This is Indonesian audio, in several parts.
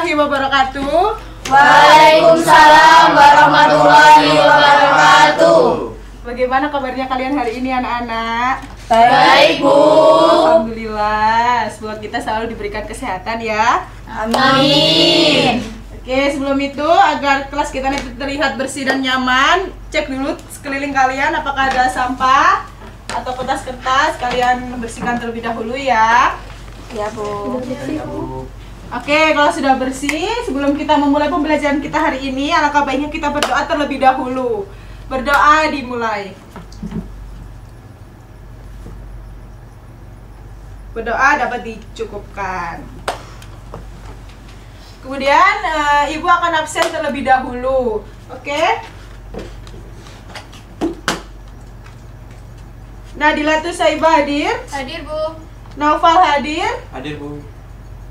warahmatullahi wabarakatuh. Waalaikumsalam warahmatullahi wabarakatuh. Bagaimana kabarnya kalian hari ini anak-anak? Baik, Bu. Alhamdulillah, semoga kita selalu diberikan kesehatan ya. Amin. Oke, sebelum itu agar kelas kita nanti terlihat bersih dan nyaman, cek dulu sekeliling kalian apakah ada sampah atau kertas-kertas, kalian bersihkan terlebih dahulu ya. Ya, Bu. Oke, kalau sudah bersih, sebelum kita memulai pembelajaran kita hari ini, alangkah baiknya kita berdoa terlebih dahulu. Berdoa dimulai. Berdoa dapat dicukupkan. Kemudian Ibu akan absen terlebih dahulu. Oke? Nadila Tusaibah hadir? Hadir, Bu. Naufal hadir? Hadir, Bu.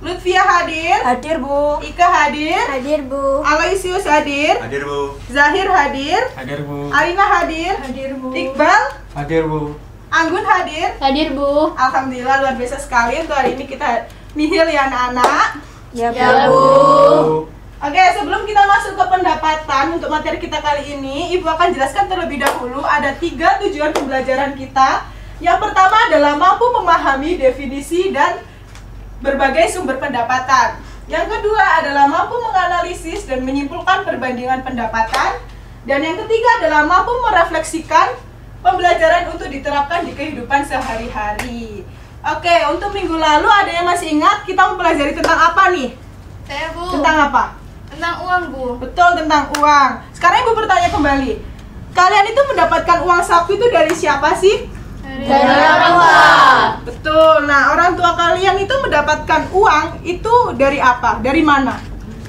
Lutfia hadir? Hadir, Bu. Ika hadir? Hadir, Bu. Aloysius hadir? Hadir, Bu. Zahir hadir? Hadir, Bu. Alina hadir? Hadir, Bu. Iqbal? Hadir, Bu. Anggun hadir? Hadir, Bu. Alhamdulillah luar biasa sekali untuk hari ini kita nihil ya anak-anak. Ya, Bu. Oke, sebelum kita masuk ke pendapatan untuk materi kita kali ini, Ibu akan jelaskan terlebih dahulu ada 3 tujuan pembelajaran kita. Yang pertama adalah mampu memahami definisi dan berbagai sumber pendapatan. Yang kedua adalah mampu menganalisis dan menyimpulkan perbandingan pendapatan. Dan yang ketiga adalah mampu merefleksikan pembelajaran untuk diterapkan di kehidupan sehari-hari. Oke, untuk minggu lalu ada yang masih ingat kita mempelajari tentang apa nih? Saya, Bu. Tentang apa? Tentang uang, Bu. Betul, tentang uang. Sekarang Ibu bertanya kembali. Kalian itu mendapatkan uang saku itu dari siapa sih? Dari orang tua. Betul. Nah, orang tua kalian itu mendapatkan uang itu dari apa? Dari mana?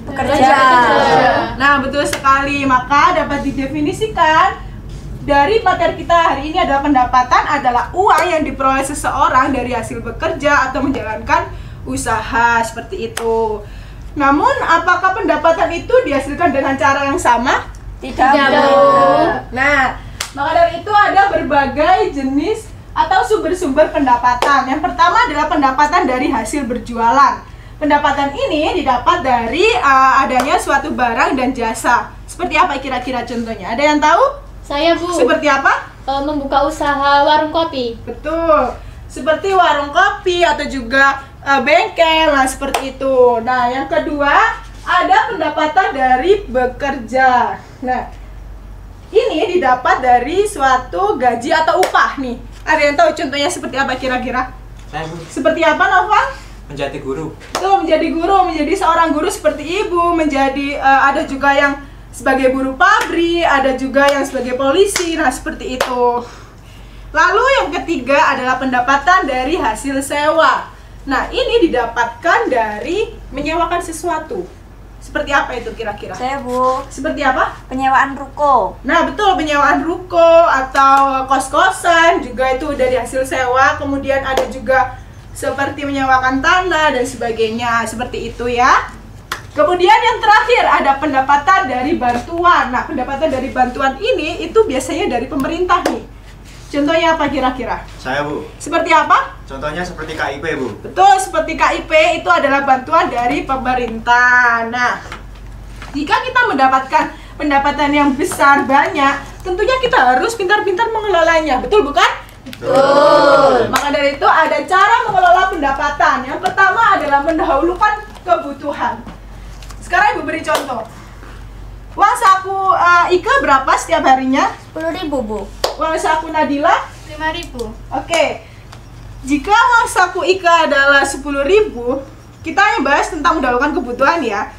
Bekerja. Nah, betul sekali. Maka dapat didefinisikan dari materi kita hari ini adalah pendapatan adalah uang yang diperoleh seseorang dari hasil bekerja atau menjalankan usaha seperti itu. Namun, apakah pendapatan itu dihasilkan dengan cara yang sama? Tidak, Bu. Nah, maka dari itu ada berbagai jenis atau sumber-sumber pendapatan. Yang pertama adalah pendapatan dari hasil berjualan. Pendapatan ini didapat dari adanya suatu barang dan jasa. Seperti apa kira-kira contohnya? Ada yang tahu? Saya, Bu. Seperti apa? Membuka usaha warung kopi. Betul. Seperti warung kopi atau juga bengkel, nah seperti itu. Nah, yang kedua ada pendapatan dari bekerja. Nah, ini didapat dari suatu gaji atau upah nih. Ada yang tahu contohnya seperti apa kira-kira? Saya, Bu. Seperti apa, Nova? Menjadi guru. Tuh, menjadi guru, menjadi seorang guru seperti Ibu, menjadi ada juga yang sebagai buruh pabrik, ada juga yang sebagai polisi. Nah, seperti itu. Lalu yang ketiga adalah pendapatan dari hasil sewa. Nah, ini didapatkan dari menyewakan sesuatu. Seperti apa itu kira-kira? Saya, Bu. Seperti apa? Penyewaan ruko. Nah, betul, penyewaan ruko atau kos-kosan juga itu dari hasil sewa. Kemudian ada juga seperti menyewakan tanah dan sebagainya, seperti itu ya. Kemudian yang terakhir ada pendapatan dari bantuan. Nah, pendapatan dari bantuan ini itu biasanya dari pemerintah nih. Contohnya apa kira-kira? Saya, Bu. Seperti apa? Contohnya seperti KIP, Bu. Betul, seperti KIP itu adalah bantuan dari pemerintah. Nah, jika kita mendapatkan pendapatan yang besar, banyak, tentunya kita harus pintar-pintar mengelolanya. Betul bukan? Betul. Maka dari itu ada cara mengelola pendapatan. Yang pertama adalah mendahulukan kebutuhan. Sekarang Ibu beri contoh. Uang saku Ika berapa setiap harinya? 10.000, Bu. Uang saku Nadila? 5.000. Oke. Jika uang saku Ika adalah 10.000, kita hanya bahas tentang mendahulukan kebutuhan ya.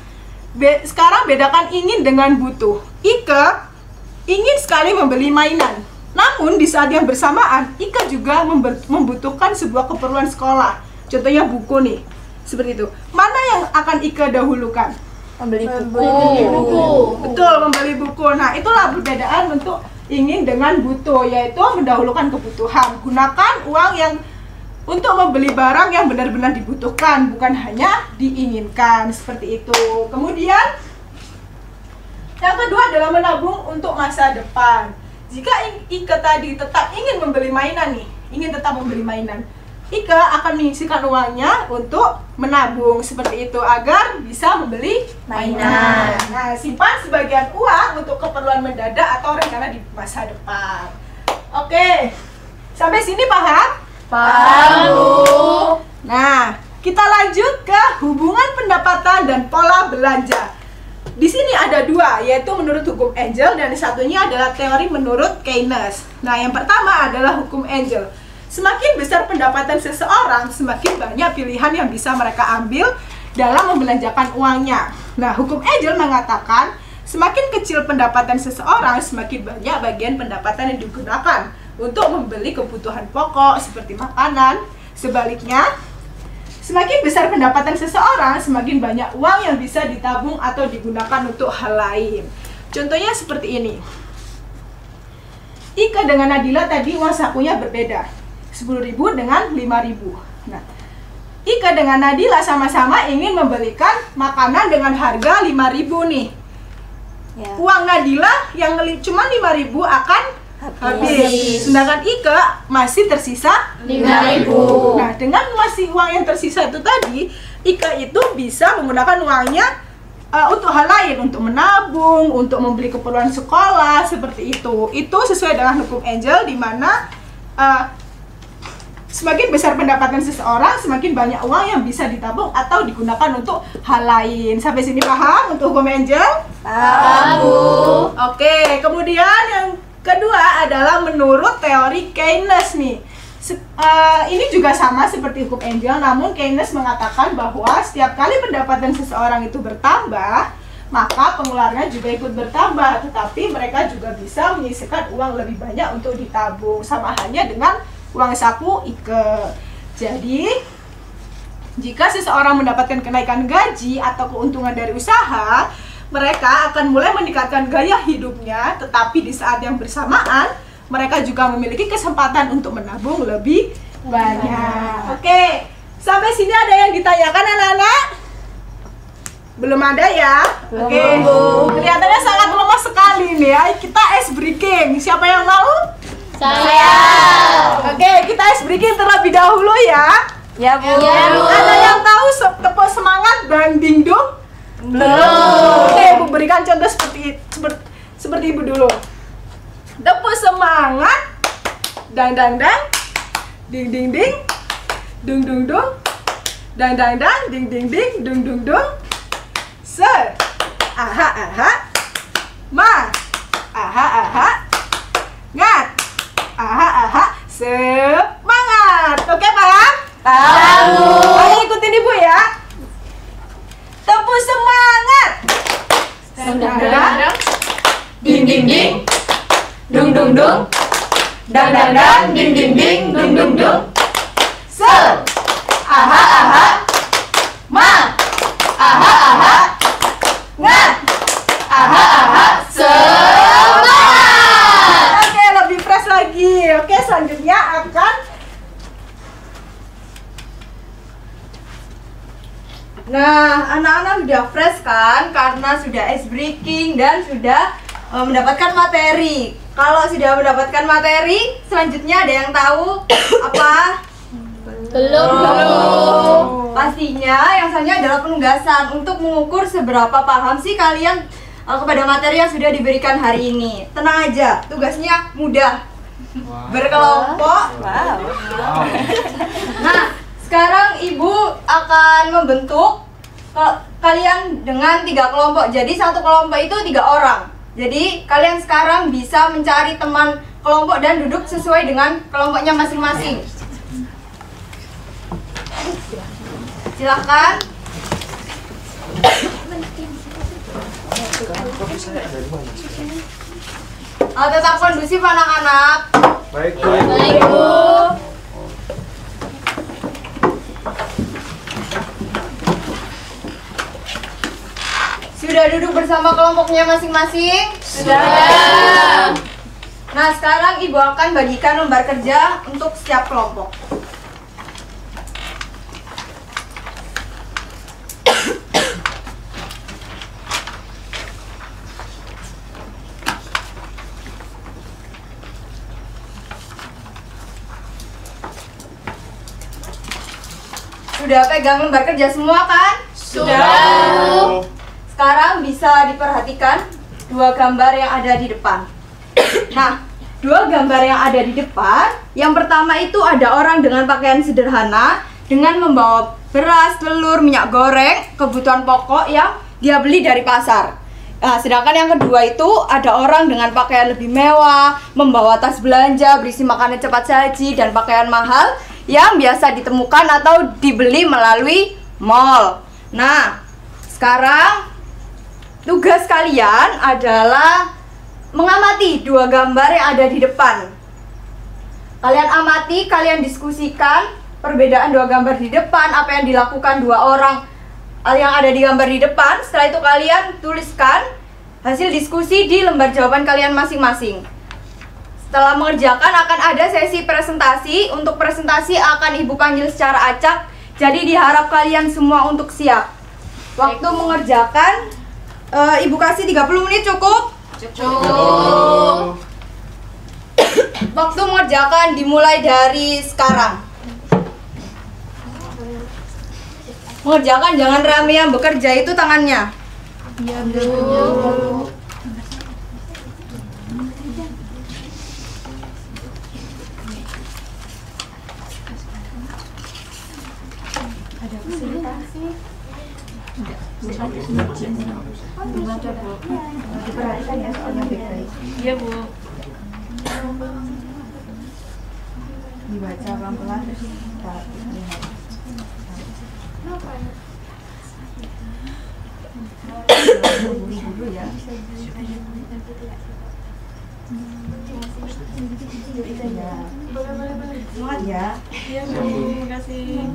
Sekarang bedakan ingin dengan butuh. Ika ingin sekali membeli mainan. Namun di saat yang bersamaan, Ika juga membutuhkan sebuah keperluan sekolah. Contohnya buku nih. Seperti itu. Mana yang akan Ika dahulukan? Membeli buku. Betul, membeli buku. Nah, itulah perbedaan untuk ingin dengan butuh, yaitu mendahulukan kebutuhan. Gunakan uang yang untuk membeli barang yang benar-benar dibutuhkan, bukan hanya diinginkan, seperti itu. Kemudian yang kedua adalah menabung untuk masa depan. Jika Ika tadi tetap ingin membeli mainan nih, ingin tetap membeli mainan, Ika akan menyisihkan uangnya untuk menabung seperti itu agar bisa membeli mainan. Nah, simpan sebagian uang untuk keperluan mendadak atau rencana di masa depan. Oke, sampai sini paham? Paham, Bu. Nah, kita lanjut ke hubungan pendapatan dan pola belanja. Di sini ada dua, yaitu menurut hukum Angel dan satunya adalah teori menurut Keynes. Nah, yang pertama adalah hukum Angel. Semakin besar pendapatan seseorang, semakin banyak pilihan yang bisa mereka ambil dalam membelanjakan uangnya. Nah, hukum Angel mengatakan semakin kecil pendapatan seseorang, semakin banyak bagian pendapatan yang digunakan untuk membeli kebutuhan pokok seperti makanan. Sebaliknya, semakin besar pendapatan seseorang, semakin banyak uang yang bisa ditabung atau digunakan untuk hal lain. Contohnya seperti ini. Ika dengan Nadila tadi uang sakunya berbeda. 10.000 dengan 5.000. Nah, Ika dengan Nadila sama-sama ingin membelikan makanan dengan harga 5.000 nih. Ya. Uang Nadila yang cuma 5.000 akan habis. Sedangkan Ika masih tersisa 5.000. Nah, dengan masih uang yang tersisa itu tadi, Ika itu bisa menggunakan uangnya untuk hal lain, untuk menabung, untuk membeli keperluan sekolah, seperti itu. Itu sesuai dengan hukum Angel, di mana semakin besar pendapatan seseorang, semakin banyak uang yang bisa ditabung atau digunakan untuk hal lain. Sampai sini paham untuk hukum Angel? Paham, Bu. Oke, kemudian yang kedua adalah menurut teori Keynes nih. Ini juga sama seperti hukum Angel, namun Keynes mengatakan bahwa setiap kali pendapatan seseorang itu bertambah, maka pengeluarannya juga ikut bertambah, tetapi mereka juga bisa menyisihkan uang lebih banyak untuk ditabung, sama halnya dengan uang saku Ika. Jadi, jika seseorang mendapatkan kenaikan gaji atau keuntungan dari usaha, mereka akan mulai meningkatkan gaya hidupnya, tetapi di saat yang bersamaan, mereka juga memiliki kesempatan untuk menabung lebih banyak. Oke, sampai sini ada yang ditanyakan anak-anak? Belum ada ya? Oke, kelihatannya sangat lemah sekali nih ya. Kita ice breaking. Siapa yang mau? Saya. Oke, kita ice breaking terlebih dahulu ya. Ya, Bu. Ya, Bu. Ada yang tahu tepuk semangat Bang Dingdong? Belum. Oke, Ibu berikan contoh seperti Ibu dulu. Tepuk semangat, dang dang dang, ding ding ding, dung dung dung, dang dang dang, ding ding ding, dung dung dung. Se, aha aha, ma, aha aha, ngat, aha aha, semangat. Oke, paham? Paham, Bu. Ayo ikutin Ibu ya. Tepuk semangat. Dang-dang-dang. Ding ding ding. Dung dung dung. Dang dang dang. Ding ding ding. Dung dung dung. Se, Aha aha. Ma. Aha aha. Ngat. Aha aha. Semangat. Oke, lebih fresh lagi. Oke, selanjutnya akan Nah, anak-anak sudah fresh kan? Karena sudah ice breaking dan sudah mendapatkan materi. Kalau sudah mendapatkan materi, selanjutnya ada yang tahu apa? Belum. Pastinya yang selanjutnya adalah penugasan untuk mengukur seberapa paham sih kalian kepada materi yang sudah diberikan hari ini. Tenang aja, tugasnya mudah. Berkelompok. Wow. Nah, sekarang Ibu akan membentuk kalian dengan 3 kelompok. Jadi satu kelompok itu 3 orang. Jadi kalian sekarang bisa mencari teman kelompok dan duduk sesuai dengan kelompoknya masing-masing. Silahkan. Tetap kondusif anak-anak. Baik, Bu. Baik, Bu. Sudah duduk bersama kelompoknya masing-masing? Sudah. Nah, sekarang Ibu akan bagikan lembar kerja untuk setiap kelompok. Udah pegang lembar kerja semua kan? Sudah. Sekarang bisa diperhatikan dua gambar yang ada di depan. Nah, dua gambar yang ada di depan, yang pertama itu ada orang dengan pakaian sederhana dengan membawa beras, telur, minyak goreng, kebutuhan pokok yang dia beli dari pasar. Nah, sedangkan yang kedua itu ada orang dengan pakaian lebih mewah, membawa tas belanja berisi makanan cepat saji dan pakaian mahal yang biasa ditemukan atau dibeli melalui mall. Nah, sekarang tugas kalian adalah mengamati dua gambar yang ada di depan. Kalian amati, kalian diskusikan perbedaan dua gambar di depan, apa yang dilakukan dua orang yang ada di gambar di depan. Setelah itu kalian tuliskan hasil diskusi di lembar jawaban kalian masing-masing. Setelah mengerjakan akan ada sesi presentasi. Untuk presentasi akan Ibu panggil secara acak. Jadi diharap kalian semua untuk siap. Waktu mengerjakan Ibu kasih 30 menit cukup? Cukup. Waktu mengerjakan dimulai dari sekarang. Mengerjakan jangan rame, yang bekerja itu tangannya. Iya, Bu. Diperhatikan ya soalnya baik-baik. Iya, Bu. Dibaca pelan-pelan terus kita lihat. Buru-buru ya. Semangat ya. Iya, Bu. Terima kasih.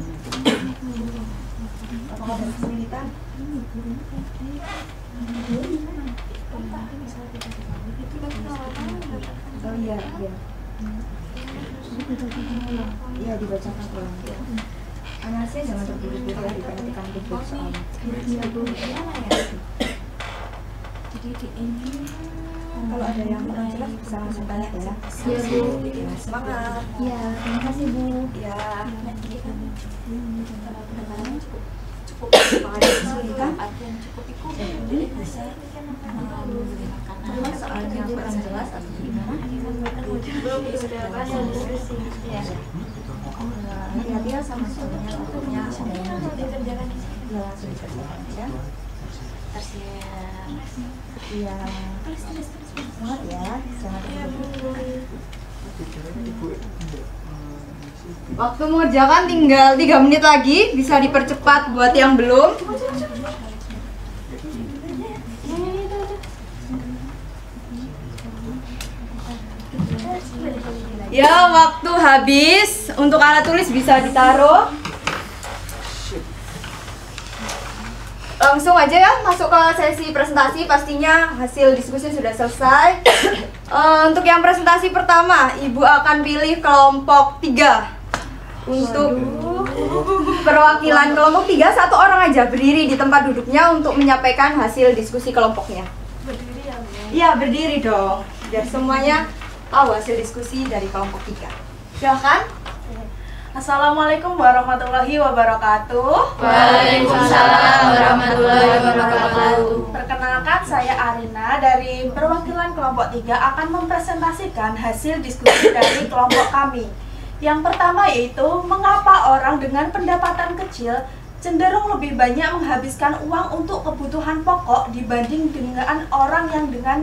Apa kabar kesulitan? Oh iya, iya. Iya, dibacakan ulang. Analisnya jangan terburu-buru ya, diperhatikan betul soalnya. Iya, Bu. Kalau ada yang kurang jelas bisa langsung tanya ya. Iya, Bu. Ya, semangat. Iya, terima kasih, Bu. Ya. Semangat kesulitan. Soalnya kurang jelas atau gimana? Hati-hati ya sama soalnya takutnya ada yang ya langsung dikerjakan ya. Iya. Semangat ya, jangan terburu-buru. Waktu mengerjakan tinggal 3 menit lagi, bisa dipercepat buat yang belum. Ya, waktu habis. Untuk alat tulis bisa ditaruh. Langsung aja ya masuk ke sesi presentasi. Pastinya hasil diskusi sudah selesai. Untuk yang presentasi pertama, Ibu akan pilih kelompok 3. Untuk perwakilan kelompok 3, satu orang aja berdiri di tempat duduknya untuk menyampaikan hasil diskusi kelompoknya. Berdiri ya, Bu. Iya, berdiri dong. Biar semuanya tahu hasil diskusi dari kelompok 3. Silahkan. Assalamualaikum warahmatullahi wabarakatuh. Waalaikumsalam warahmatullahi wabarakatuh. Perkenalkan, saya Arina dari perwakilan kelompok 3 akan mempresentasikan hasil diskusi dari kelompok kami. Yang pertama yaitu, mengapa orang dengan pendapatan kecil cenderung lebih banyak menghabiskan uang untuk kebutuhan pokok dibanding dengan orang yang dengan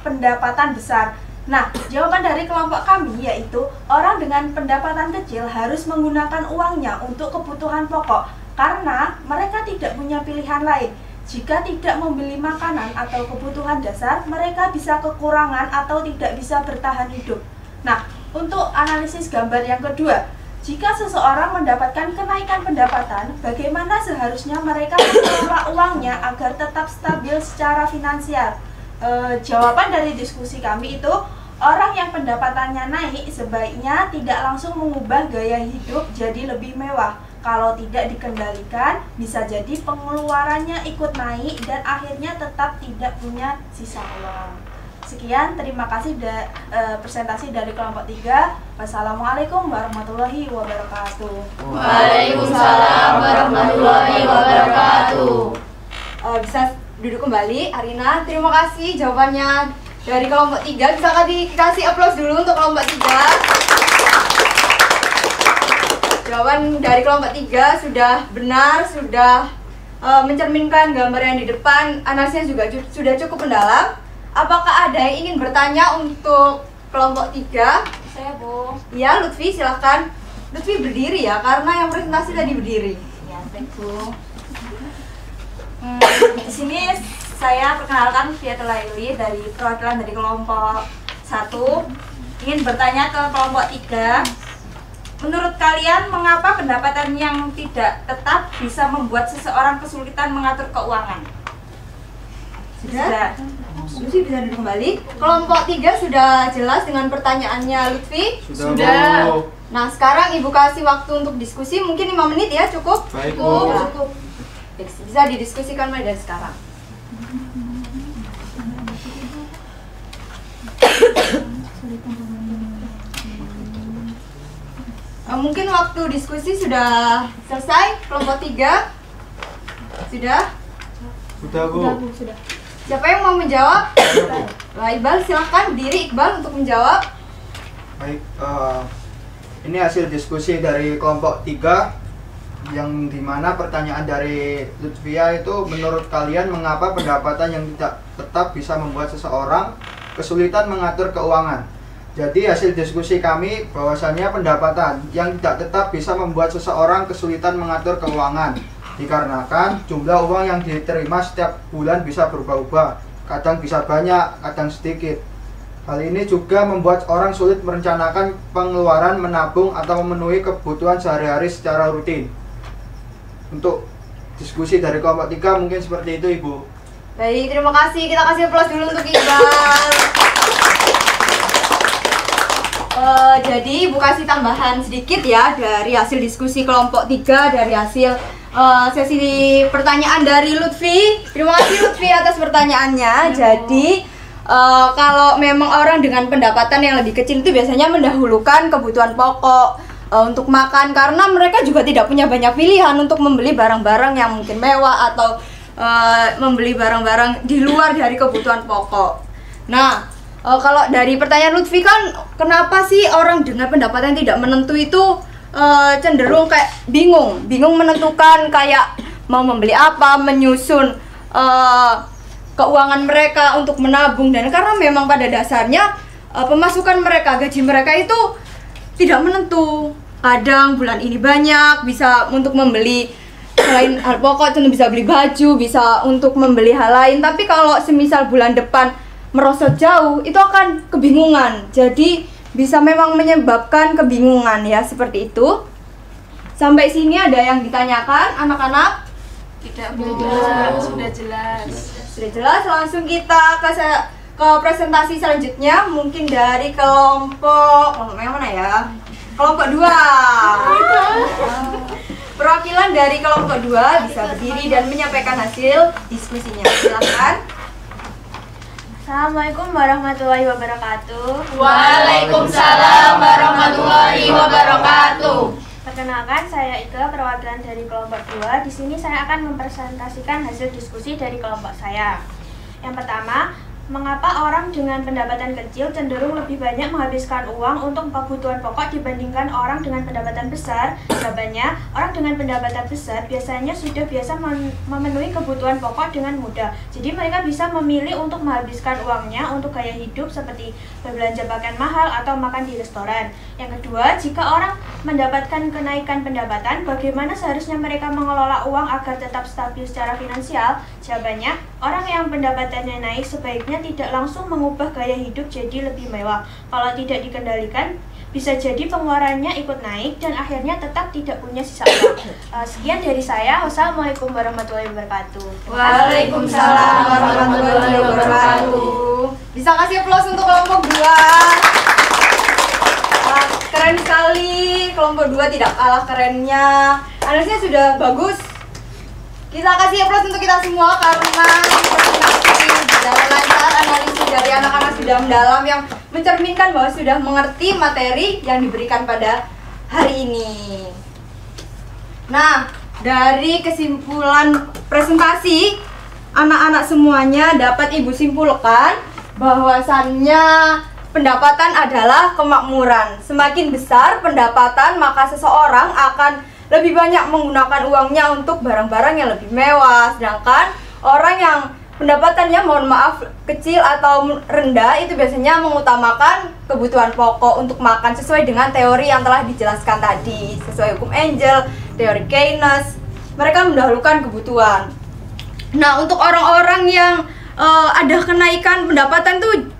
pendapatan besar. Nah, jawaban dari kelompok kami yaitu orang dengan pendapatan kecil harus menggunakan uangnya untuk kebutuhan pokok karena mereka tidak punya pilihan lain. Jika tidak membeli makanan atau kebutuhan dasar, mereka bisa kekurangan atau tidak bisa bertahan hidup. Nah, untuk analisis gambar yang kedua, jika seseorang mendapatkan kenaikan pendapatan, bagaimana seharusnya mereka mengelola uangnya agar tetap stabil secara finansial? Jawaban dari diskusi kami itu, orang yang pendapatannya naik sebaiknya tidak langsung mengubah gaya hidup jadi lebih mewah. Kalau tidak dikendalikan, bisa jadi pengeluarannya ikut naik dan akhirnya tetap tidak punya sisa uang. Sekian, terima kasih presentasi dari kelompok 3. Wassalamualaikum warahmatullahi wabarakatuh. Waalaikumsalam warahmatullahi wabarakatuh. Bisa duduk kembali, Arina. Terima kasih jawabannya dari kelompok 3. Bisa kasih aplaus dulu untuk kelompok 3. Jawaban dari kelompok 3 sudah benar, sudah mencerminkan gambar yang di depan. Analisnya juga sudah cukup mendalam. Apakah ada yang ingin bertanya untuk kelompok 3? Saya, Bu. Ya, Lutfi silahkan. Lutfi berdiri ya, karena yang presentasi tadi berdiri. Ya, baik, Bu. Di sini saya perkenalkan Fiatul Laili dari perwakilan dari kelompok 1. Ingin bertanya ke kelompok 3. Menurut kalian, mengapa pendapatan yang tidak tetap bisa membuat seseorang kesulitan mengatur keuangan? Sudah? Lutfi bisa duduk kembali. Kelompok 3 sudah jelas dengan pertanyaannya Lutfi? Sudah. Bu. Nah, sekarang Ibu kasih waktu untuk diskusi, mungkin 5 menit ya, cukup? Baik, Ya. Bu. Bisa didiskusikan mulai dari sekarang. Mungkin waktu diskusi sudah selesai, kelompok 3 sudah? Sudah, Bu. Sudah. Siapa yang mau menjawab? Nah, Iqbal silahkan berdiri Iqbal untuk menjawab. Baik, ini hasil diskusi dari kelompok 3 yang dimana pertanyaan dari Lutfia itu, menurut kalian mengapa pendapatan yang tidak tetap bisa membuat seseorang kesulitan mengatur keuangan? Jadi hasil diskusi kami bahwasannya pendapatan yang tidak tetap bisa membuat seseorang kesulitan mengatur keuangan dikarenakan jumlah uang yang diterima setiap bulan bisa berubah-ubah, kadang bisa banyak, kadang sedikit. Hal ini juga membuat orang sulit merencanakan pengeluaran, menabung, atau memenuhi kebutuhan sehari-hari secara rutin. Untuk diskusi dari kelompok 3 mungkin seperti itu, Ibu. Baik, terima kasih. Kita kasih aplaus dulu untuk Iqbal. Jadi Ibu kasih tambahan sedikit ya dari hasil diskusi kelompok 3, dari hasil sesi pertanyaan dari Lutfi. Terima kasih Lutfi atas pertanyaannya. Jadi kalau memang orang dengan pendapatan yang lebih kecil itu biasanya mendahulukan kebutuhan pokok untuk makan, karena mereka juga tidak punya banyak pilihan untuk membeli barang-barang yang mungkin mewah atau membeli barang-barang di luar dari kebutuhan pokok. Nah, kalau dari pertanyaan Lutfi kan, kenapa sih orang dengan pendapatan tidak menentu itu cenderung kayak bingung menentukan kayak mau membeli apa, menyusun keuangan mereka untuk menabung, dan karena memang pada dasarnya pemasukan mereka, gaji mereka itu tidak menentu. Kadang bulan ini banyak bisa untuk membeli selain hal pokok, tentu bisa beli baju, bisa untuk membeli hal lain. Tapi kalau semisal bulan depan merosot jauh, itu akan kebingungan. Jadi bisa memang menyebabkan kebingungan ya, seperti itu. Sampai sini ada yang ditanyakan anak-anak? Tidak, Bu. Sudah jelas. Sudah jelas, langsung kita ke presentasi selanjutnya. Mungkin dari kelompok yang mana ya? Kelompok 2. Perwakilan dari kelompok 2 bisa berdiri dan menyampaikan hasil diskusinya. Silakan. Assalamualaikum warahmatullahi wabarakatuh. Waalaikumsalam warahmatullahi wabarakatuh. Perkenalkan, saya Ika, perwakilan dari kelompok 2. Di sini saya akan mempresentasikan hasil diskusi dari kelompok saya. Yang pertama, mengapa orang dengan pendapatan kecil cenderung lebih banyak menghabiskan uang untuk kebutuhan pokok dibandingkan orang dengan pendapatan besar? Jawabannya, orang dengan pendapatan besar biasanya sudah biasa memenuhi kebutuhan pokok dengan mudah. Jadi mereka bisa memilih untuk menghabiskan uangnya untuk gaya hidup seperti berbelanja pakaian mahal atau makan di restoran. Yang kedua, jika orang mendapatkan kenaikan pendapatan, bagaimana seharusnya mereka mengelola uang agar tetap stabil secara finansial? Jawabannya, orang yang pendapatannya naik sebaiknya tidak langsung mengubah gaya hidup jadi lebih mewah. Kalau tidak dikendalikan, bisa jadi pengeluarannya ikut naik dan akhirnya tetap tidak punya sisa uang. Sekian dari saya. Wassalamualaikum warahmatullahi wabarakatuh. Waalaikumsalam warahmatullahi wabarakatuh. Bisa kasih aplaus untuk kelompok 2. Keren sekali, kelompok 2 tidak kalah kerennya. Analisnya sudah bagus. Kita kasih aplaus untuk kita semua karena presentasi berjalan lancar, analisis dari anak-anak sudah mendalam yang mencerminkan bahwa sudah mengerti materi yang diberikan pada hari ini. Nah, dari kesimpulan presentasi, anak-anak semuanya dapat Ibu simpulkan bahwasannya pendapatan adalah kemakmuran. Semakin besar pendapatan, maka seseorang akan lebih banyak menggunakan uangnya untuk barang-barang yang lebih mewah. Sedangkan orang yang pendapatannya mohon maaf kecil atau rendah itu biasanya mengutamakan kebutuhan pokok untuk makan sesuai dengan teori yang telah dijelaskan tadi. Sesuai hukum Angel, teori Keynes, mereka mendahulukan kebutuhan. Nah, untuk orang-orang yang ada kenaikan pendapatan tuh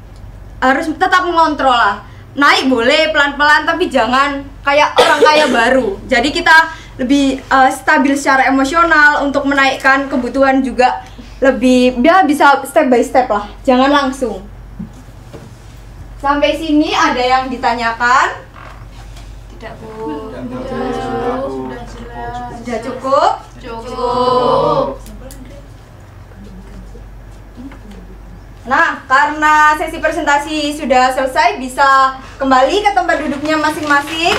harus tetap mengontrol lah. Naik boleh pelan-pelan tapi jangan kayak orang kaya baru. Jadi kita lebih stabil secara emosional, untuk menaikkan kebutuhan juga lebih bisa step by step lah, jangan langsung. Sampai sini ada yang ditanyakan? Tidak, Bu. Sudah cukup? Cukup. Nah, karena sesi presentasi sudah selesai, bisa kembali ke tempat duduknya masing-masing.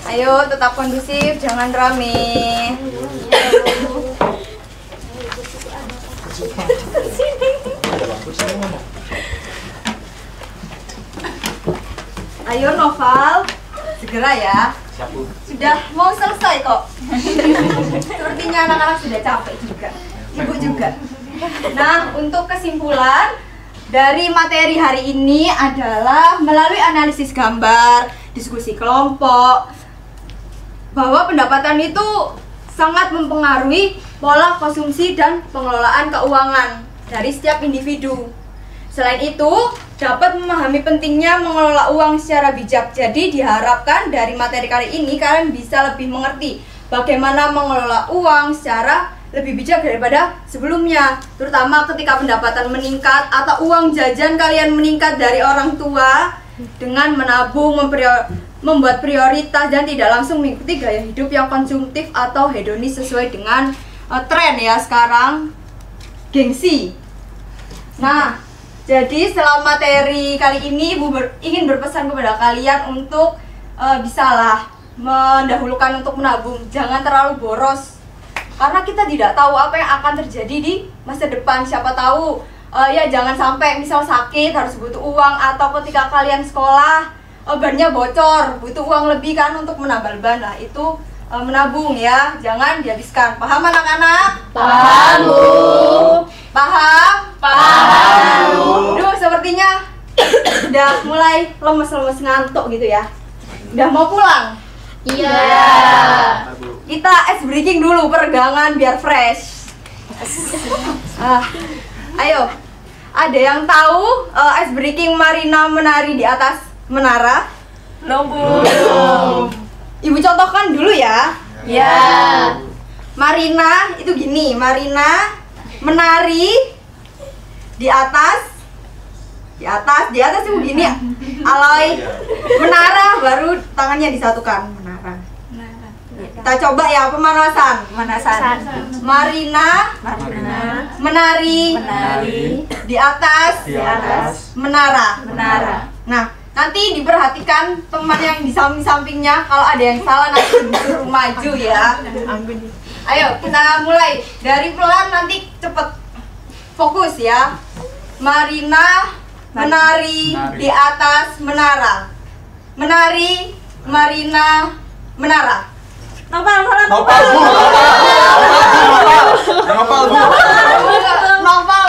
Ayo, tetap kondusif, jangan rame. Ayo Noval, segera ya. Sudah mau selesai kok. Sepertinya anak-anak sudah capek juga. Ibu juga. Nah, untuk kesimpulan dari materi hari ini adalah melalui analisis gambar, diskusi kelompok, bahwa pendapatan itu sangat mempengaruhi pola konsumsi dan pengelolaan keuangan dari setiap individu. Selain itu, dapat memahami pentingnya mengelola uang secara bijak. Jadi diharapkan dari materi kali ini kalian bisa lebih mengerti bagaimana mengelola uang secara lebih bijak daripada sebelumnya. Terutama ketika pendapatan meningkat atau uang jajan kalian meningkat dari orang tua, dengan menabung, membuat prioritas dan tidak langsung mengikuti gaya hidup yang konsumtif atau hedonis sesuai dengan tren ya sekarang, gengsi. Nah, jadi setelah materi kali ini Ibu ingin berpesan kepada kalian untuk bisalah mendahulukan untuk menabung, jangan terlalu boros. Karena kita tidak tahu apa yang akan terjadi di masa depan. Siapa tahu ya jangan sampai misal sakit harus butuh uang, atau ketika kalian sekolah bannya bocor, butuh uang lebih kan untuk menambal ban. Nah, itu menabung ya, jangan dihabiskan. Paham anak-anak? Paham, Bu. Paham? Paham, Bu. Duh, sepertinya udah mulai lemes-lemes ngantuk gitu ya. Udah mau pulang? Iya. Kita ice breaking dulu, peregangan biar fresh. Ayo, ada yang tahu ice breaking Marina menari di atas menara? Belum. Ibu contohkan dulu ya. Ya. Marina itu gini, Marina menari di atas itu begini, Aloy menara, baru tangannya disatukan, menara. Kita coba ya pemanasan. Marina menari di atas menara. Nah, nanti diperhatikan teman yang di samping-sampingnya, kalau ada yang salah nanti disuruh maju ya. Ayo kita mulai dari pelan, nanti cepet, fokus ya. Marina menari di atas menara. Menari, Marina, menara. Nopal, Bu. Novel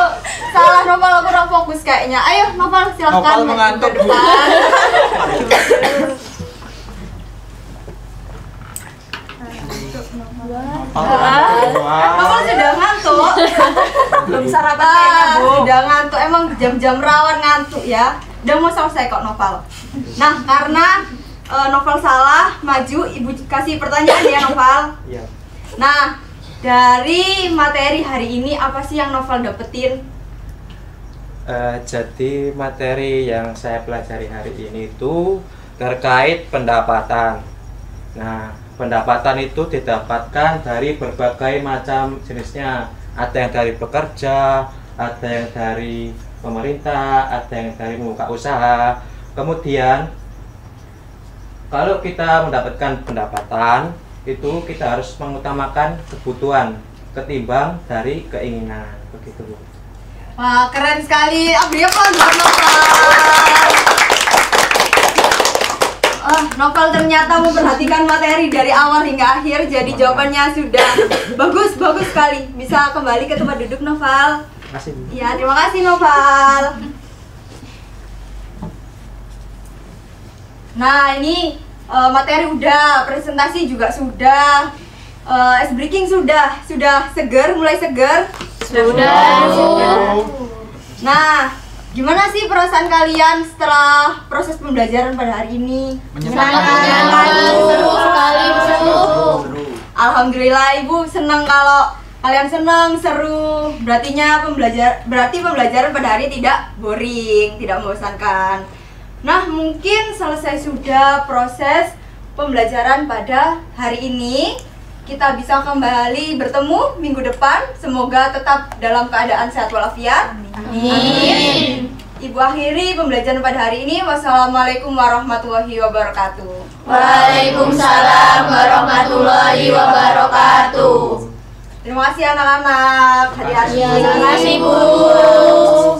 salah, Novel kurang fokus kayaknya. Ayo Novel silahkan. Novel mengantuk, Bu. Novel sudah ngantuk. Belum sarapan kayaknya, Bu. Sudah ngantuk, emang jam-jam rawan ngantuk ya. Udah mau selesai kok Novel. Nah, karena Novel salah, maju, Ibu kasih pertanyaan ya Novel. Iya. Nah, dari materi hari ini apa sih yang Novel dapetin? Jadi materi yang saya pelajari hari ini itu terkait pendapatan. Nah, pendapatan itu didapatkan dari berbagai macam jenisnya. Ada yang dari pekerja, ada yang dari pemerintah, ada yang dari membuka usaha. Kemudian kalau kita mendapatkan pendapatan itu kita harus mengutamakan kebutuhan ketimbang dari keinginan, begitu Bu. Wah, keren sekali. Beri aplaus buat Noval. Noval ternyata memperhatikan materi dari awal hingga akhir, jadi jawabannya sudah bagus sekali. Bisa kembali ke tempat duduk, Noval. Terima kasih Bu. Ya, terima kasih Noval. Nah, ini materi udah, presentasi juga sudah, ice breaking sudah seger, mulai seger. Sudah. Nah, gimana sih perasaan kalian setelah proses pembelajaran pada hari ini? Seru sekali, seru. Alhamdulillah, Ibu senang kalau kalian senang, seru. Berarti pembelajaran pada hari tidak boring, tidak membosankan. Nah, mungkin selesai sudah proses pembelajaran pada hari ini. Kita bisa kembali bertemu minggu depan. Semoga tetap dalam keadaan sehat walafiat. Amin. Ibu akhiri pembelajaran pada hari ini. Wassalamualaikum warahmatullahi wabarakatuh. Waalaikumsalam warahmatullahi wabarakatuh. Terima kasih anak-anak. Hati-hati. Terima kasih Bu.